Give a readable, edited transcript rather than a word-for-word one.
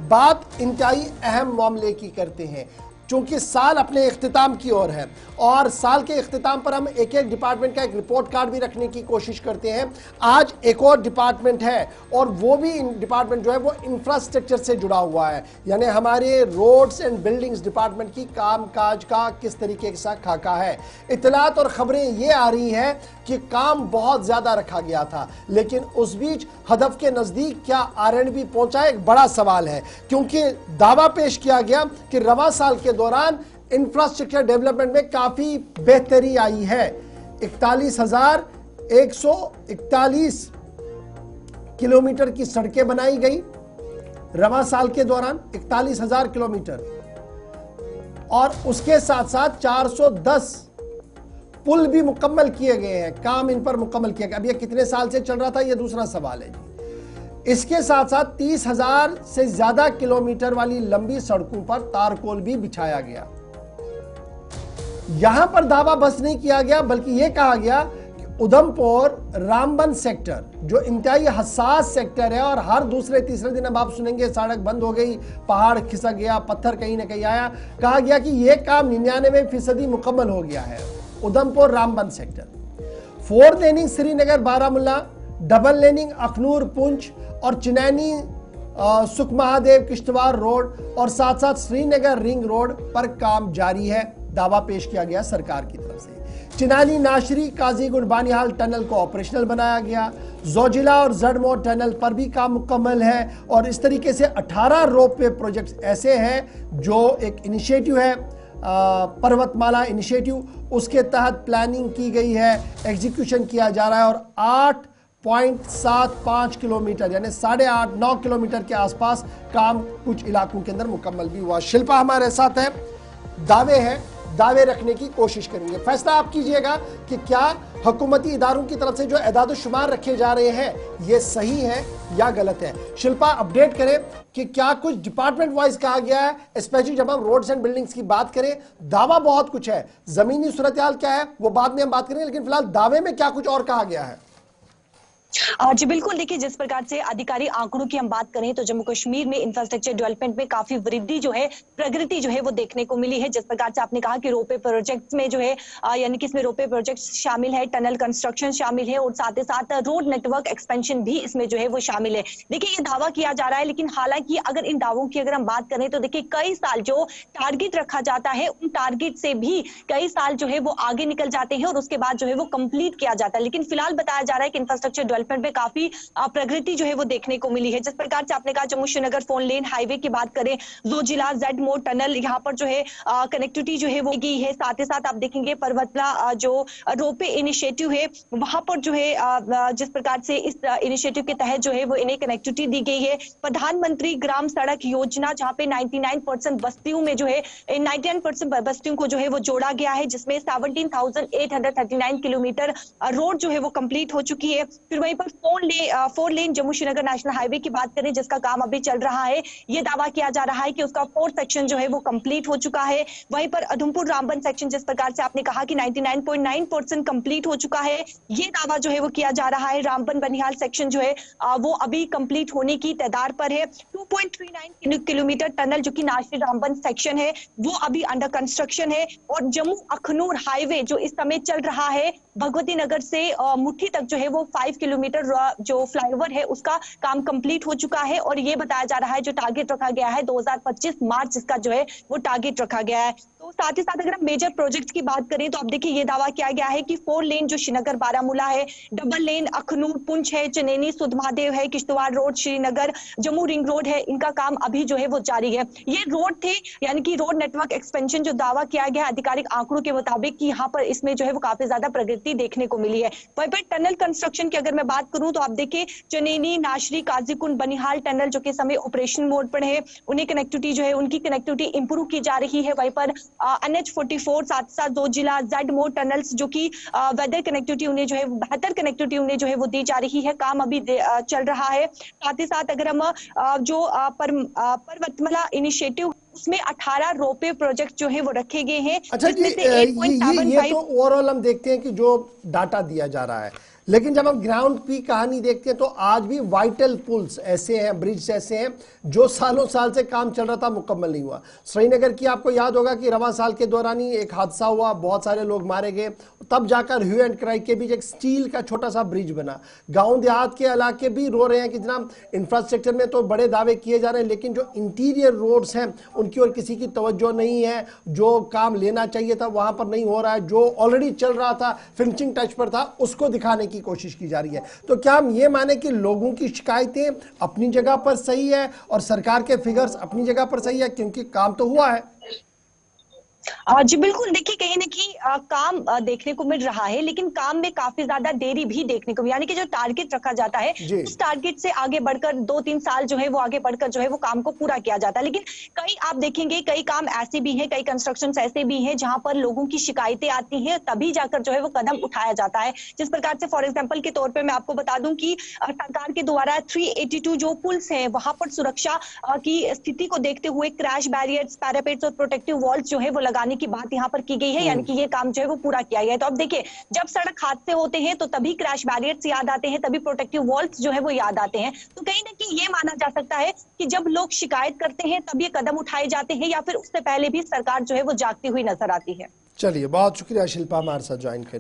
बात इंतहाई अहम मामले की करते हैं, चूंकि साल अपने इख्तिताम की ओर है और साल के इख्तिताम पर हम एक एक डिपार्टमेंट का एक रिपोर्ट कार्ड भी रखने की कोशिश करते हैं। आज एक और डिपार्टमेंट है और वो भी डिपार्टमेंट जो है वो इंफ्रास्ट्रक्चर से जुड़ा हुआ है, यानी हमारे रोड्स एंड बिल्डिंग्स डिपार्टमेंट की कामकाज का किस तरीके के साथ खाका है। इतलात और खबरें ये आ रही हैं कि काम बहुत ज्यादा रखा गया था, लेकिन उस बीच हदफ के नजदीक क्या R&B पहुंचा, एक बड़ा सवाल है, क्योंकि दावा पेश किया गया कि रवा साल के दौरान इंफ्रास्ट्रक्चर डेवलपमेंट में काफी बेहतरी आई है। 41,141 किलोमीटर की सड़कें बनाई गई रवा साल के दौरान, 41,000 किलोमीटर, और उसके साथ साथ 410 पुल भी मुकम्मल किए गए हैं। काम इन पर मुकम्मल किया गया। अब ये कितने साल से चल रहा था, ये दूसरा सवाल है जी। इसके साथ साथ 30,000 से ज्यादा किलोमीटर वाली लंबी सड़कों पर तारकोल भी बिछाया गया। यहां पर दावा बस नहीं किया गया, बल्कि यह कहा गया कि उधमपुर रामबन सेक्टर जो इंतहाई हसास सेक्टर है, और हर दूसरे तीसरे दिन अब आप सुनेंगे सड़क बंद हो गई, पहाड़ खिसक गया, पत्थर कहीं ना कहीं आया, कहा गया कि यह काम 99% मुकम्मल हो गया है। Udhampur Ramban sector, 4 laning Srinagar Baramulla, double laning Akhnoor Poonch और चिनैनी सुख महादेव किश्तवाड़ रोड और साथ साथ श्रीनगर रिंग रोड पर काम जारी है, दावा पेश किया गया सरकार की तरफ से। चिनानी नाशरी काजीगुंड बानिहाल टनल को ऑपरेशनल बनाया गया। जोजिला और जड़मोर टनल पर भी काम मुकम्मल है, और इस तरीके से 18 रोपवे प्रोजेक्ट्स ऐसे हैं जो एक इनिशिएटिव है, पर्वतमाला इनिशिएटिव, उसके तहत प्लानिंग की गई है, एग्जीक्यूशन किया जा रहा है, और 8.75 किलोमीटर यानी 8.5-9 किलोमीटर के आसपास काम कुछ इलाकों के अंदर मुकम्मल भी हुआ। शिल्पा हमारे साथ है, दावे हैं, दावे रखने की कोशिश करेंगे। फैसला आप कीजिएगा कि क्या हुकूमती इदारों की तरफ से जो एदाद-ओ-शुमार रखे जा रहे हैं ये सही है या गलत है। शिल्पा अपडेट करें कि क्या कुछ डिपार्टमेंट वाइज कहा गया है, स्पेशली जब हम रोड्स एंड बिल्डिंग्स की बात करें, दावा बहुत कुछ है, जमीनी सूरत हाल क्या है वो बाद में हम बात करेंगे, लेकिन फिलहाल दावे में क्या कुछ और कहा गया है। जी बिल्कुल, देखिए जिस प्रकार से आधिकारिक आंकड़ों की हम बात करें तो जम्मू कश्मीर में इंफ्रास्ट्रक्चर डेवलपमेंट में काफी वृद्धि जो है, प्रगति जो है वो देखने को मिली है। जिस प्रकार से आपने कहा कि रोपवे प्रोजेक्ट्स में जो है यानी कि इसमें रोपवे प्रोजेक्ट्स शामिल है, टनल कंस्ट्रक्शन शामिल है, और साथ ही साथ रोड नेटवर्क एक्सपेंशन भी इसमें जो है वो शामिल है। देखिए ये दावा किया जा रहा है, लेकिन हालांकि अगर इन दावों की अगर हम बात करें तो देखिए कई साल जो टारगेट रखा जाता है उन टारगेट से भी कई साल जो है वो आगे निकल जाते हैं और उसके बाद जो है वो कंप्लीट किया जाता है। लेकिन फिलहाल बताया जा रहा है कि इंफ्रास्ट्रक्चर डेवलपमेंट में काफी प्रगति जो है वो देखने को मिली है। जिस प्रकार से आपने कहा जम्मू श्रीनगर 4 लेन हाईवे की बात करें, जोजिला जेड मोड़ टनल, यहाँ पर जो है कनेक्टिविटी जो है वो की है। साथ ही साथ आप देखेंगे पर्वतला जो रोपवे इनिशिएटिव है वहां पर जो है जिस प्रकार से इस इनिशिएटिव के तहत जो है वो इन्हें कनेक्टिविटी दी गई है। प्रधानमंत्री ग्राम सड़क योजना जहां पे 99% बस्तियों में जो है 99% बस्तियों को जो है वो जोड़ा गया है, जिसमें 17,839 किलोमीटर रोड जो है वो कंप्लीट हो चुकी है। फिर वहीं पर 4 लेन जम्मू श्रीनगर नेशनल हाईवे की बात करें जिसका काम अभी चल रहा है, ये दावा किया जा रहा है कि उसका 4th सेक्शन जो है वो कंप्लीट हो चुका है। वहीं पर उधमपुर रामबन सेक्शन जिस प्रकार से आपने कहा कि 99.9% कंप्लीट हो चुका है, ये दावा जो है वो किया जा रहा है। रामबन बनिहाल सेक्शन जो है वो अभी कंप्लीट होने की तैयार पर है। 2.39 किलोमीटर टनल जो कि नाशरी रामबन सेक्शन है वो अभी अंडर कंस्ट्रक्शन है। और जम्मू अखनूर हाईवे जो इस समय चल रहा है भगवती नगर से मुट्ठी तक जो है वो 5 किलोमीटर जो फ्लाईओवर है उसका काम कंप्लीट हो चुका है। और ये बताया जा रहा है जो टारगेट रखा गया है 2025 मार्च इसका जो है वो टारगेट रखा गया है। तो साथ ही साथ अगर हम मेजर प्रोजेक्ट्स की बात करें तो आप देखिए ये दावा किया गया है कि 4 लेन जो श्रीनगर बारामूला है, डबल लेन अखनूर पुंछ है, चनैनी सुधमादेव है, Kishtwar road Srinagar Jammu ring road है, इनका काम अभी जो है वो जारी है। ये रोड थे यानी कि रोड नेटवर्क एक्सपेंशन जो दावा किया गया आधिकारिक आंकड़ों के मुताबिक कि यहाँ पर इसमें जो है वो काफी ज्यादा प्रगति देखने को मिली है। वहीं पर टनल कंस्ट्रक्शन की अगर मैं बात करूं तो आप देखिए चनैनी नाशरी काजीकुंड बनिहाल टनल जो कि समय ऑपरेशन मोड पर है, उन्हें कनेक्टिविटी जो है उनकी कनेक्टिविटी इंप्रूव की जा रही है। वहीं पर NH44 साथ साथ 2 जिला जेड मोड़ टनल्स जो कि वेदर कनेक्टिविटी उन्हें जो है बेहतर कनेक्टिविटी उन्हें जो है वो दी जा रही है, काम अभी चल रहा है। साथ ही साथ अगर हम जो पर्वतमाला इनिशिएटिव उसमें 18 रोपवे प्रोजेक्ट जो है वो रखे गए हैं। अच्छा जी, ये तो ओवरऑल हम देखते हैं कि जो डाटा दिया जा रहा है, लेकिन जब हम ग्राउंड की कहानी देखते हैं तो आज भी वाइटल पुल्स ऐसे हैं, ब्रिज ऐसे हैं जो सालों साल से काम चल रहा था, मुकम्मल नहीं हुआ। श्रीनगर की आपको याद होगा कि रवां साल के दौरान ही एक हादसा हुआ, बहुत सारे लोग मारे गए, तब जाकर ह्यू एंड क्राई के बीच एक स्टील का छोटा सा ब्रिज बना। गांव देहात के इलाके भी रो रहे हैं कि जनाब इंफ्रास्ट्रक्चर में तो बड़े दावे किए जा रहे हैं, लेकिन जो इंटीरियर रोड्स हैं उनकी ओर किसी की तवज्जो नहीं है। जो काम लेना चाहिए था वहां पर नहीं हो रहा है, जो ऑलरेडी चल रहा था, फिनिशिंग टच पर था, उसको दिखाने की कोशिश की जा रही है। तो क्या हम ये माने कि लोगों की शिकायतें अपनी जगह पर सही है और सरकार के फिगर्स अपनी जगह पर सही है, क्योंकि काम तो हुआ है? जी बिल्कुल, देखिए कहीं ना कहीं काम देखने को मिल रहा है, लेकिन काम में काफी ज्यादा देरी भी देखने को, यानी कि जो टारगेट रखा जाता है उस टारगेट से आगे बढ़कर 2-3 साल जो है वो आगे बढ़कर जो है वो काम को पूरा किया जाता है। लेकिन कई आप देखेंगे कई काम ऐसे भी हैं, कई कंस्ट्रक्शन ऐसे भी हैं जहां पर लोगों की शिकायतें आती हैं, तभी जाकर जो है वो कदम उठाया जाता है। जिस प्रकार से फॉर एग्जाम्पल के तौर पर मैं आपको बता दूं कि सरकार के द्वारा 382 जो पुल्स हैं वहां पर सुरक्षा की स्थिति को देखते हुए क्रैश बैरियर्स, पैरापेट्स और प्रोटेक्टिव वॉल्स जो है वो लगाने की बात यहां पर की गई है, यानी कि ये काम जो है वो पूरा किया गया है। तो अब देखिए, जब सड़क हादसे होते हैं तो तभी क्रैश बैरियर्स याद आते हैं, तभी प्रोटेक्टिव वॉल्स जो है वो याद आते हैं। तो कहीं ना कहीं ये माना जा सकता है कि जब लोग शिकायत करते हैं तब ये कदम उठाए जाते हैं, या फिर उससे पहले भी सरकार जो है वो जागती हुई नजर आती है। चलिए, बहुत शुक्रिया शिल्पा हमारे साथ ज्वाइन करने